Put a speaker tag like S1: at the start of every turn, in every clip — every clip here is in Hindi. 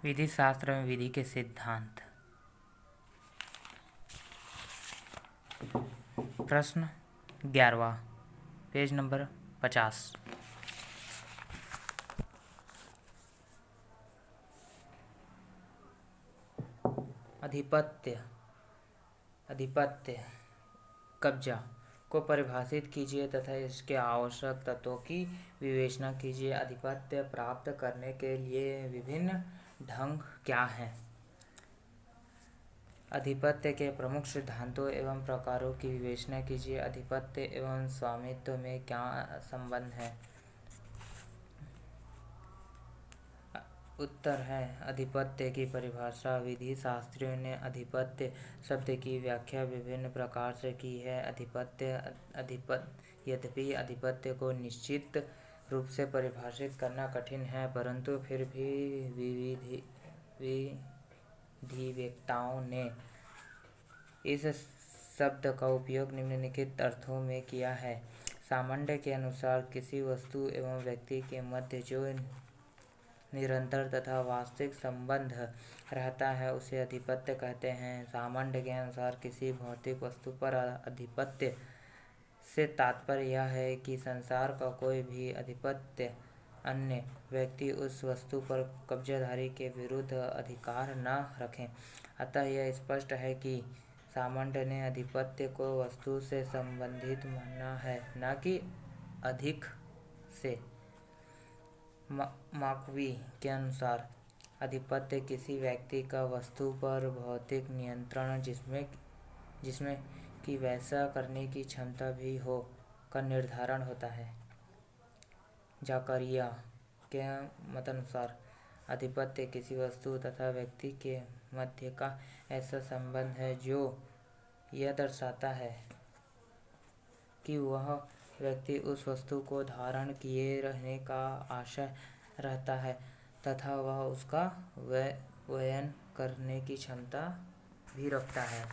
S1: विधि शास्त्र में विधि के सिद्धांत। प्रश्न 11, पेज नंबर 50। अधिपत्य कब्जा को परिभाषित कीजिए तथा इसके आवश्यक तत्वों की विवेचना कीजिए। अधिपत्य प्राप्त करने के लिए विभिन्न ढंग क्या हैं? अधिपत्य के प्रमुख सिद्धांतों एवं प्रकारों की विवेचना कीजिए। अधिपत्य एवं स्वामित्व में क्या संबंध है? उत्तर है, अधिपत्य की परिभाषा। विधि शास्त्रियों ने अधिपत्य शब्द की व्याख्या विभिन्न प्रकार से की है। यद्यपि अधिपत्य को निश्चित रूप से परिभाषित करना कठिन है, परंतु फिर भी विधिवेत्ताओं ने इस शब्द का उपयोग निम्नलिखित अर्थों में किया है। सामान्य के अनुसार किसी वस्तु एवं व्यक्ति के मध्य जो निरंतर तथा वास्तविक संबंध रहता है उसे अधिपत्य कहते हैं। सामान्य के अनुसार किसी भौतिक वस्तु पर अधिपत्य से तात्पर्य यह है कि संसार का कोई भी अधिपत्य अन्य व्यक्ति उस वस्तु पर कब्जाधारी के विरुद्ध अधिकार न रखें। अतः यह स्पष्ट है कि सामान्य ने अधिपत्य को वस्तु से संबंधित माना है, न कि अधिक से। मार्क्वी के अनुसार अधिपत्य किसी व्यक्ति का वस्तु पर भौतिक नियंत्रण जिसमें कि वैसा करने की क्षमता भी हो का निर्धारण होता है। ज़ाकरिया के मतानुसार अधिपत्य किसी वस्तु तथा व्यक्ति के मध्य का ऐसा संबंध है जो यह दर्शाता है कि वह व्यक्ति उस वस्तु को धारण किए रहने का आशय रहता है तथा वह उसका वयन करने की क्षमता भी रखता है।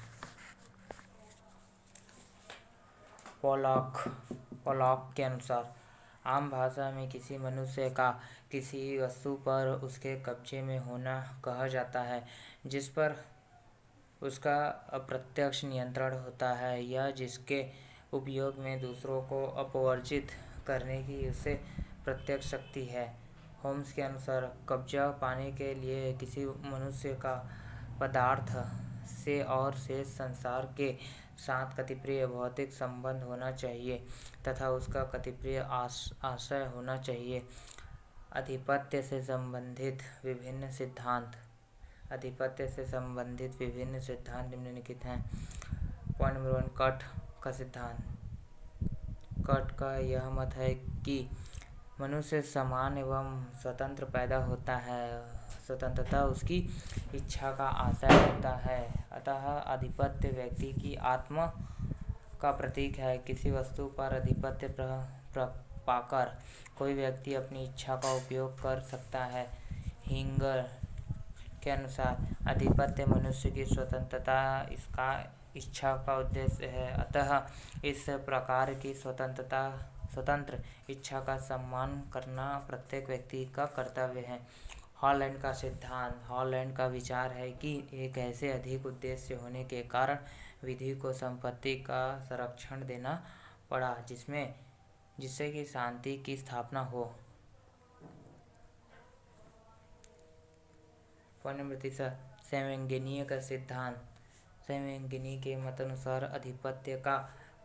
S1: पॉलॉक के अनुसार आम भाषा में किसी मनुष्य का किसी वस्तु पर उसके कब्जे में होना कहा जाता है जिस पर उसका अप्रत्यक्ष नियंत्रण होता है या जिसके उपयोग में दूसरों को अपवर्जित करने की उसे प्रत्यक्ष शक्ति है। होम्स के अनुसार कब्जा पाने के लिए किसी मनुष्य का पदार्थ से और शेष संसार के साथ कतिपय भौतिक संबंध होना चाहिए तथा उसका कतिपय आशय होना चाहिए। अधिपत्य से संबंधित विभिन्न सिद्धांत निम्नलिखित हैं। पॉइंट नंबर 1, कट का सिद्धांत। कट का यह मत है कि मनुष्य समान एवं स्वतंत्र पैदा होता है। स्वतंत्रता उसकी इच्छा का आशय होता है। अतः अधिपत्य व्यक्ति की आत्मा का प्रतीक है। किसी वस्तु पर अधिपत्य पाकर कोई व्यक्ति अपनी इच्छा का उपयोग कर सकता है। हिंगर के अनुसार अधिपत्य मनुष्य की स्वतंत्रता इसका इच्छा का उद्देश्य है। अतः इस प्रकार की स्वतंत्र इच्छा का सम्मान करना प्रत्येक व्यक्ति का कर्तव्य है। हॉलैंड का सिद्धांत। हॉलैंड का विचार है कि एक ऐसे अधिक उद्देश्य होने के कारण विधि को संपत्ति का संरक्षण देना पड़ा जिससे कि शांति की स्थापना हो। पॉइंट नंबर 3, संवैधानिक का सिद्धांत। संवैधानिक के मतानुसार अधिपत्य का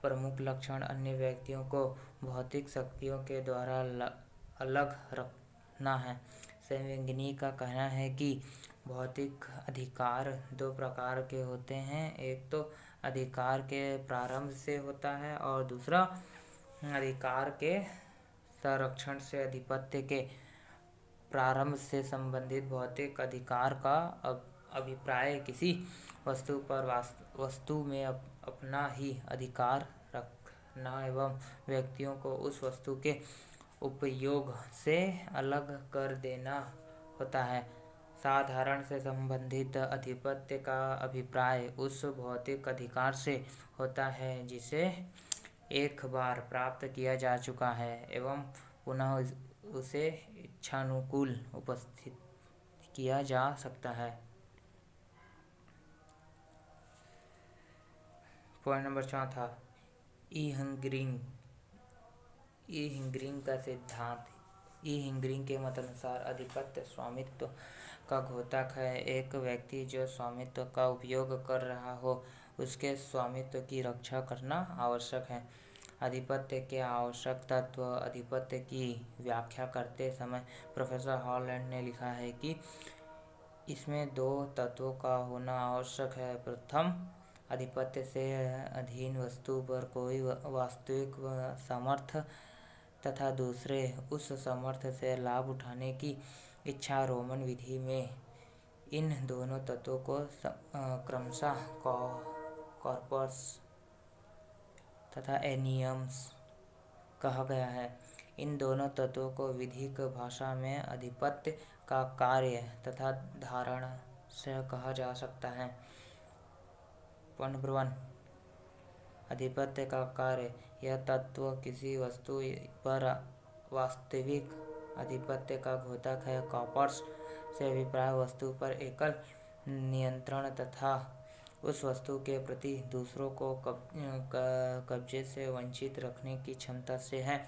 S1: प्रमुख लक्षण अन्य व्यक्तियों को भौतिक शक्तियों के द्वारा अलग रखना है। संवैधानिक का कहना है कि भौतिक अधिकार दो प्रकार के होते हैं। एक तो अधिकार के प्रारंभ से होता है और दूसरा अधिकार के संरक्षण से। अधिपत्य के प्रारंभ से संबंधित भौतिक अधिकार का अभिप्राय किसी वस्तु पर वस्तु में अपना ही अधिकार रखना एवं व्यक्तियों को उस वस्तु के उपयोग से अलग कर देना होता है। साधारण से संबंधित अधिपत्य का अभिप्राय उस भौतिक अधिकार से होता है जिसे एक बार प्राप्त किया जा चुका है एवं पुनः उसे इच्छानुकूल किया जा सकता है। पॉइंट नंबर 4, ई-हिंगरिंग का सिद्धांत। ई-हिंगरिंग के मत अनुसार आधिपत्य स्वामित्व का घोतक है। एक व्यक्ति जो स्वामित्व का उपयोग कर रहा हो उसके स्वामित्व की रक्षा करना आवश्यक है। आधिपत्य के आवश्यक तत्व। आधिपत्य की व्याख्या करते समय प्रोफेसर हॉलैंड ने लिखा है कि इसमें 2 तत्वों का होना आवश्यक है। प्रथम, आधिपत्य से अधीन वस्तु पर कोई वास्तविक सामर्थ्य तथा दूसरे, उस सामर्थ्य से लाभ उठाने की इच्छा। रोमन विधि में इन दोनों तत्वों को क्रमशः कॉर्पस तथा एनियम्स कहा गया है। इन दोनों तत्वों को विधिक भाषा में आधिपत्य का कार्य तथा धारण से कहा जा सकता है। पॉइंट नंबर 1, आधिपत्य का कार्य। यह तत्व किसी वस्तु पर वास्तविक आधिपत्य का घोतक है। कॉर्पस से अभिप्राय वस्तु पर एकल नियंत्रण तथा उस वस्तु के प्रति दूसरों को कब्जे से वंचित रखने की क्षमता से है।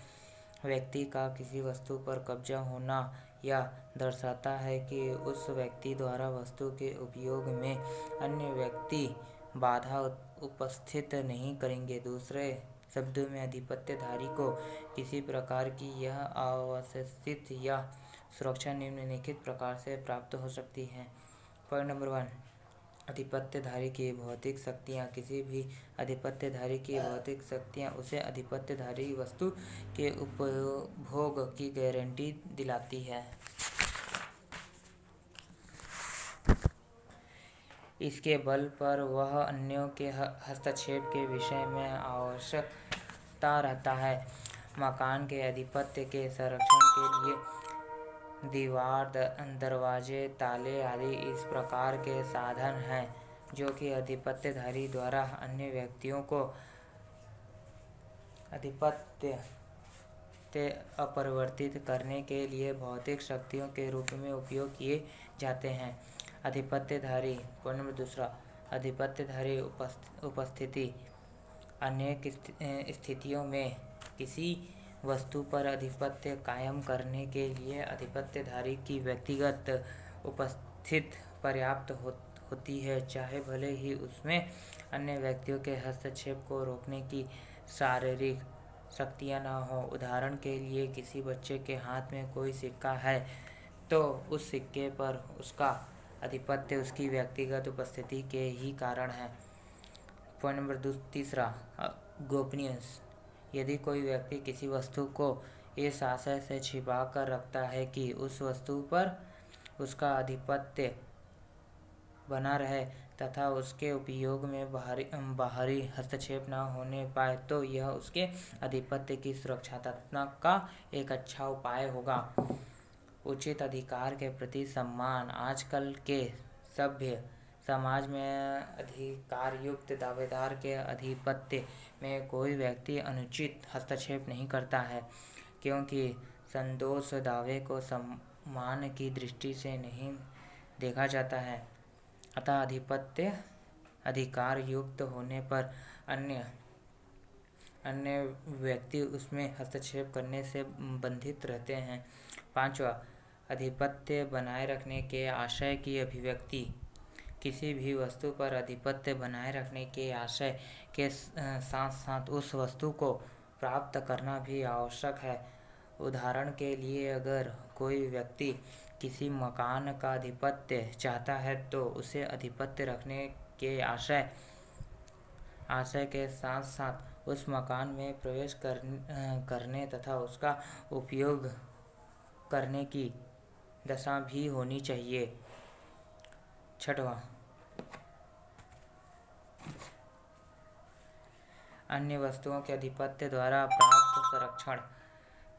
S1: व्यक्ति का किसी वस्तु पर कब्जा होना यह दर्शाता है कि उस व्यक्ति द्वारा वस्तु के उपयोग में अन्य व्यक्ति बाधा उपस्थित नहीं करेंगे। दूसरे शब्दों में आधिपत्यधारी को किसी प्रकार की यह अवशिष्ट या सुरक्षा निम्नलिखित प्रकार से प्राप्त हो सकती है। पॉइंट नंबर 1, आधिपत्यधारी की भौतिक शक्तियाँ। किसी भी आधिपत्यधारी की भौतिक शक्तियाँ उसे आधिपत्यधारी वस्तु के उपभोग की गारंटी दिलाती है। इसके बल पर वह अन्यों के हस्तक्षेप के विषय में आवश्यकता रहता है। मकान के आधिपत्य के संरक्षण के लिए दीवार, दरवाजे, ताले आदि इस प्रकार के साधन हैं जो कि आधिपत्यधारी द्वारा अन्य व्यक्तियों को आधिपत्य अपरिवर्तित करने के लिए भौतिक शक्तियों के रूप में उपयोग किए जाते हैं। आधिपत्यधारी। पॉइंट नंबर 2, आधिपत्यधारी उपस्थिति। अनेक स्थितियों में किसी वस्तु पर आधिपत्य कायम करने के लिए आधिपत्यधारी की व्यक्तिगत उपस्थिति पर्याप्त होती है, चाहे भले ही उसमें अन्य व्यक्तियों के हस्तक्षेप को रोकने की शारीरिक शक्तियाँ न हो। उदाहरण के लिए, किसी बच्चे के हाथ में कोई सिक्का है तो उस सिक्के पर उसका आधिपत्य उसकी व्यक्तिगत उपस्थिति के ही कारण है। पॉइंट नंबर 3, गोपनीयता। यदि कोई व्यक्ति किसी वस्तु को इस आशय से छिपा कर रखता है कि उस वस्तु पर उसका आधिपत्य बना रहे तथा उसके उपयोग में बाहरी हस्तक्षेप न होने पाए, तो यह उसके आधिपत्य की सुरक्षा का एक अच्छा उपाय होगा। उचित अधिकार के प्रति सम्मान। आजकल के सभ्य समाज में अधिकारयुक्त दावेदार के आधिपत्य में कोई व्यक्ति अनुचित हस्तक्षेप नहीं करता है, क्योंकि संदोष दावे को सम्मान की दृष्टि से नहीं देखा जाता है। अतः आधिपत्य अधिकार युक्त होने पर अन्य व्यक्ति उसमें हस्तक्षेप करने से बंधित रहते हैं। 5, आधिपत्य बनाए रखने के आशय की अभिव्यक्ति। किसी भी वस्तु पर आधिपत्य बनाए रखने के आशय के साथ साथ उस वस्तु को प्राप्त करना भी आवश्यक है। उदाहरण के लिए, अगर कोई व्यक्ति किसी मकान का आधिपत्य चाहता है तो उसे आधिपत्य रखने के आशय के साथ साथ उस मकान में प्रवेश करने तथा उसका उपयोग करने की दशा भी होनी चाहिए। 6, अन्य वस्तुओं के आधिपत्य द्वारा प्राप्त संरक्षण।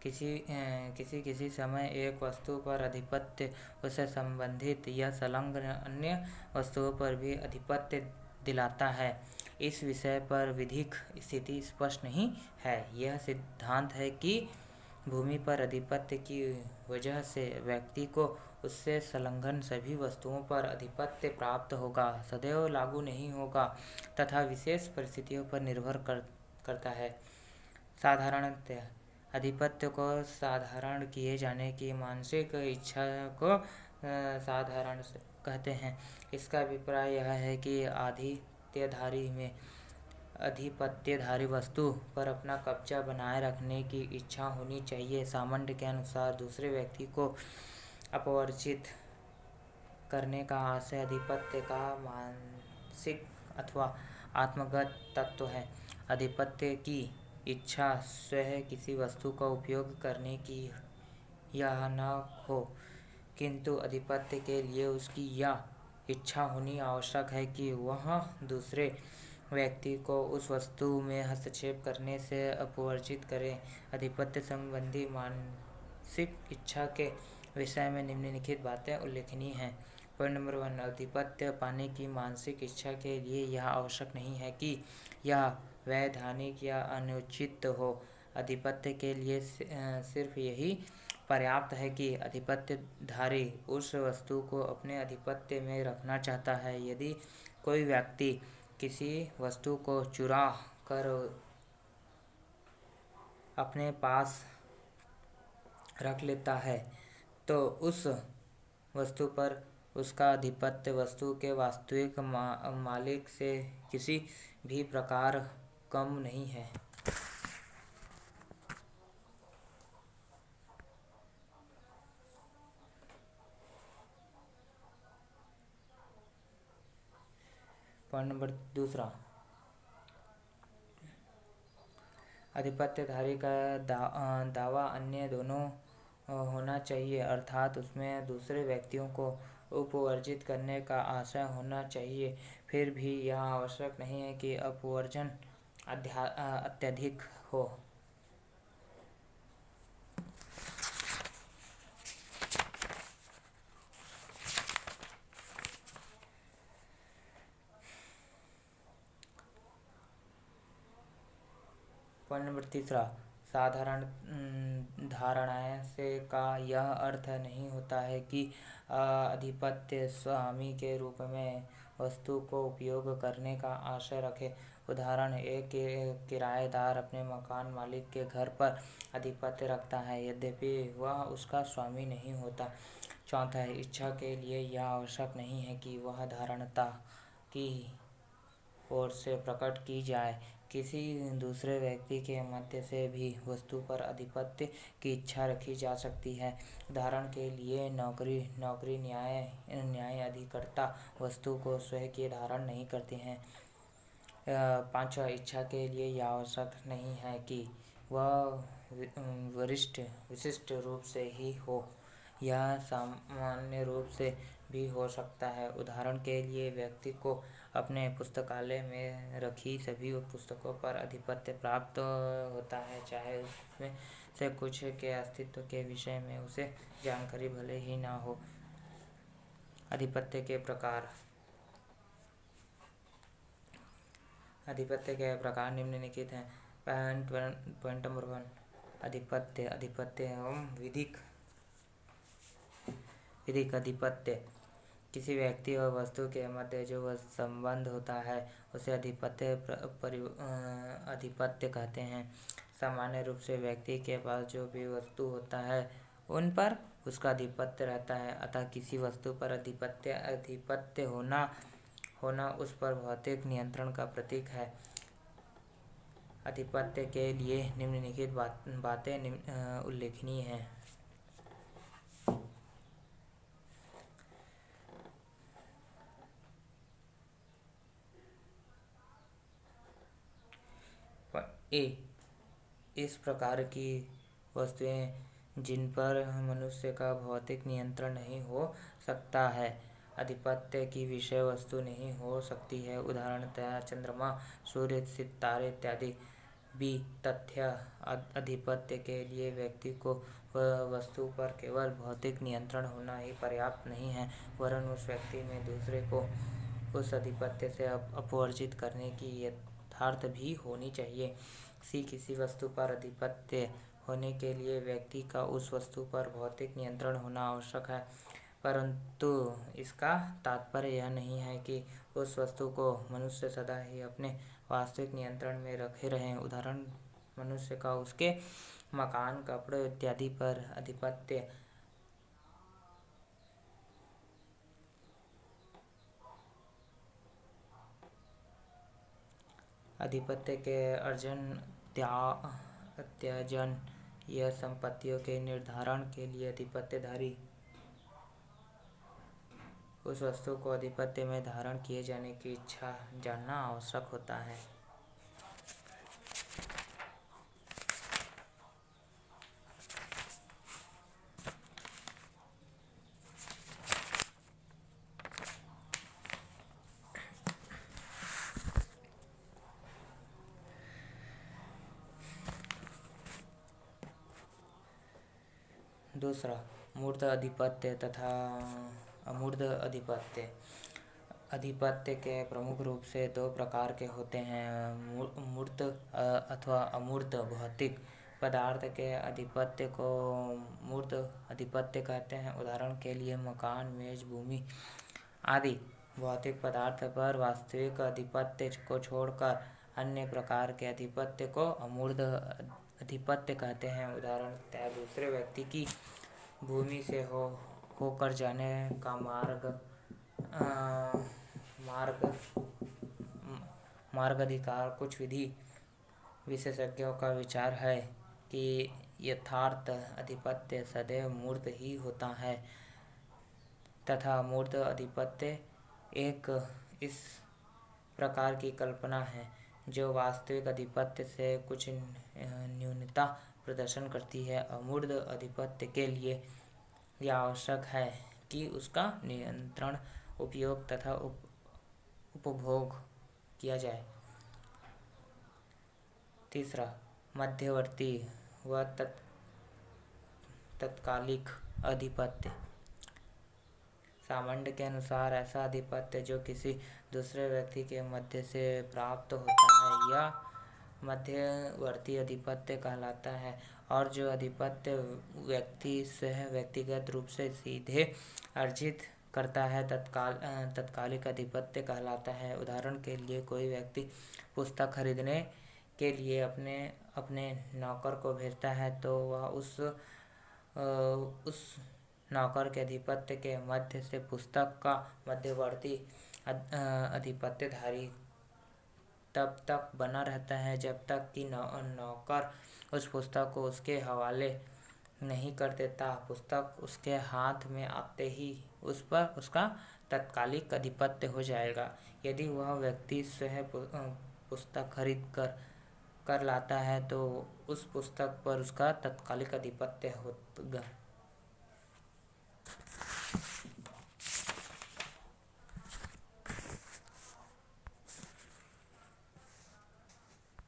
S1: किसी समय एक वस्तु पर आधिपत्य उससे संबंधित या संलग्न अन्य वस्तुओं पर भी आधिपत्य दिलाता है। इस विषय पर विधिक स्थिति स्पष्ट नहीं है। यह सिद्धांत है कि भूमि पर आधिपत्य की वजह से व्यक्ति को उससे संलग्न सभी वस्तुओं पर अधिपत्य प्राप्त होगा, सदैव लागू नहीं होगा तथा विशेष परिस्थितियों पर निर्भर करता है। साधारणतः आधिपत्य को साधारण किए जाने की मानसिक इच्छा को साधारण कहते हैं। इसका अभिप्राय यह है कि अधिपत्यधारी वस्तु पर अपना कब्जा बनाए रखने की इच्छा होनी चाहिए। सामान्य के अनुसार दूसरे व्यक्ति को अपवर्जित करने का आशय आधिपत्य का मानसिक अथवा आत्मगत तत्व है। आधिपत्य की इच्छा स्वयं किसी वस्तु का उपयोग करने की यह न हो, किंतु आधिपत्य के लिए उसकी यह इच्छा होनी आवश्यक है कि वह दूसरे व्यक्ति को उस वस्तु में हस्तक्षेप करने से अपवर्जित करे। आधिपत्य संबंधी मानसिक इच्छा के विषय में निम्नलिखित बातें उल्लेखनीय हैं। पॉइंट नंबर 1, आधिपत्य पाने की मानसिक इच्छा के लिए यह आवश्यक नहीं है कि यह वैधानिक या अनुचित हो। आधिपत्य के लिए सिर्फ यही पर्याप्त है कि आधिपत्यधारी उस वस्तु को अपने आधिपत्य में रखना चाहता है। यदि कोई व्यक्ति किसी वस्तु को चुरा कर अपने पास रख लेता है तो उस वस्तु पर उसका आधिपत्य वस्तु के वास्तविक मालिक से किसी भी प्रकार कम नहीं है। पॉइंट नंबर 2, आधिपत्यधारी का दावा अन्य दोनों होना चाहिए, अर्थात उसमें दूसरे व्यक्तियों को उपवर्जित करने का आशय होना चाहिए। फिर भी यह आवश्यक नहीं है कि अपवर्जन अत्यधिक हो। पॉइंट नंबर 3, साधारण धारणाएं से का यह अर्थ नहीं होता है कि आधिपत्य स्वामी के रूप में वस्तु को उपयोग करने का आशय रखे। उदाहरण, एक किराएदार अपने मकान मालिक के घर पर आधिपत्य रखता है, यद्यपि वह उसका स्वामी नहीं होता। 4, इच्छा के लिए यह आवश्यक नहीं है कि वह धारणता की ओर से प्रकट की जाए। किसी दूसरे व्यक्ति के मध्य से भी वस्तु पर आधिपत्य की इच्छा रखी जा सकती है। उदाहरण के लिए नौकरी न्यायाधिकर्ता वस्तु को स्वयं की धारण नहीं करते हैं। 5, इच्छा के लिए यह आवश्यक नहीं है कि वह विशिष्ट रूप से ही हो, यह सामान्य रूप से भी हो सकता है। उदाहरण के लिए, व्यक्ति को अपने पुस्तकालय में रखी सभी पुस्तकों पर आधिपत्य प्राप्त होता है, चाहे उसमें से कुछ के अस्तित्व के विषय में उसे जानकारी भले ही ना हो। आधिपत्य के प्रकार निम्नलिखित हैं। पॉइंट नंबर 1, आधिपत्य एवं विधिक आधिपत्य। किसी व्यक्ति और वस्तु के मध्य जो संबंध होता है उसे आधिपत्य कहते हैं। सामान्य रूप से व्यक्ति के पास जो भी वस्तु होता है उन पर उसका आधिपत्य रहता है, अतः किसी वस्तु पर आधिपत्य होना उस पर भौतिक नियंत्रण का प्रतीक है। आधिपत्य के लिए निम्नलिखित बातें उल्लेखनीय हैं। इस प्रकार की वस्तुएं जिन पर मनुष्य का भौतिक नियंत्रण नहीं हो सकता है, आधिपत्य की विषय वस्तु नहीं हो सकती है। उदाहरणतः चंद्रमा, सूर्य, सितारे इत्यादि। भी तथ्य आधिपत्य के लिए व्यक्ति को वस्तु पर केवल भौतिक नियंत्रण होना ही पर्याप्त नहीं है, वरन उस व्यक्ति में दूसरे को उस आधिपत्य से अपवर्जित करने की यथार्थ भी होनी चाहिए। किसी वस्तु पर आधिपत्य होने के लिए व्यक्ति का उस वस्तु पर भौतिक नियंत्रण होना आवश्यक है। परंतु इसका तात्पर्य यह नहीं है कि उस वस्तु को मनुष्य सदा ही अपने वास्तविक नियंत्रण में रखे रहें। उदाहरण, मनुष्य का उसके मकान, कपड़े इत्यादि पर आधिपत्य के अर्जन त्याजन यह संपत्तियों के निर्धारण के लिए आधिपत्यधारी उस वस्तु को आधिपत्य में धारण किए जाने की इच्छा जानना आवश्यक होता है। दूसरा, मूर्त आधिपत्य तथा अमूर्त आधिपत्य। आधिपत्य के प्रमुख रूप से दो प्रकार के होते हैं, मूर्त अथवा अमूर्त। भौतिक पदार्थ के आधिपत्य को मूर्त आधिपत्य कहते हैं। उदाहरण के लिए मकान, मेज, भूमि आदि भौतिक पदार्थ पर वास्तविक आधिपत्य को छोड़कर अन्य प्रकार के आधिपत्य को अमूर्त आधिपत्य कहते हैं। उदाहरणतः दूसरे व्यक्ति की भूमि से होकर जाने का मार्गाधिकार। कुछ विधि विशेषज्ञों का विचार है कि यथार्थ आधिपत्य सदैव मूर्त ही होता है तथा अमूर्त आधिपत्य एक इस प्रकार की कल्पना है जो वास्तविक आधिपत्य से कुछ न्यूनता प्रदर्शन करती है। अमूर्त आधिपत्य के लिए यह आवश्यक है कि उसका नियंत्रण, उपयोग तथा उपभोग किया जाए। तीसरा, मध्यवर्ती व तत्कालिक आधिपत्य। सामान्य के अनुसार ऐसा आधिपत्य जो किसी दूसरे व्यक्ति के मध्य से प्राप्त होता है यह मध्यवर्ती आधिपत्य कहलाता है, और जो आधिपत्य व्यक्ति स्वयं व्यक्तिगत रूप से सीधे अर्जित करता है तत्कालिक आधिपत्य कहलाता है। उदाहरण के लिए, कोई व्यक्ति पुस्तक खरीदने के लिए अपने नौकर को भेजता है तो वह उस नौकर के आधिपत्य के मध्य से पुस्तक का मध्यवर्ती आधिपत्यधारी तब तक बना रहता है जब तक कि नौकर उस पुस्तक को उसके हवाले नहीं कर देता। पुस्तक उसके हाथ में आते ही उस पर उसका तत्कालिक आधिपत्य हो जाएगा। यदि वह व्यक्ति स्वयं पुस्तक खरीद कर लाता है तो उस पुस्तक पर उसका तत्कालिक आधिपत्य होगा।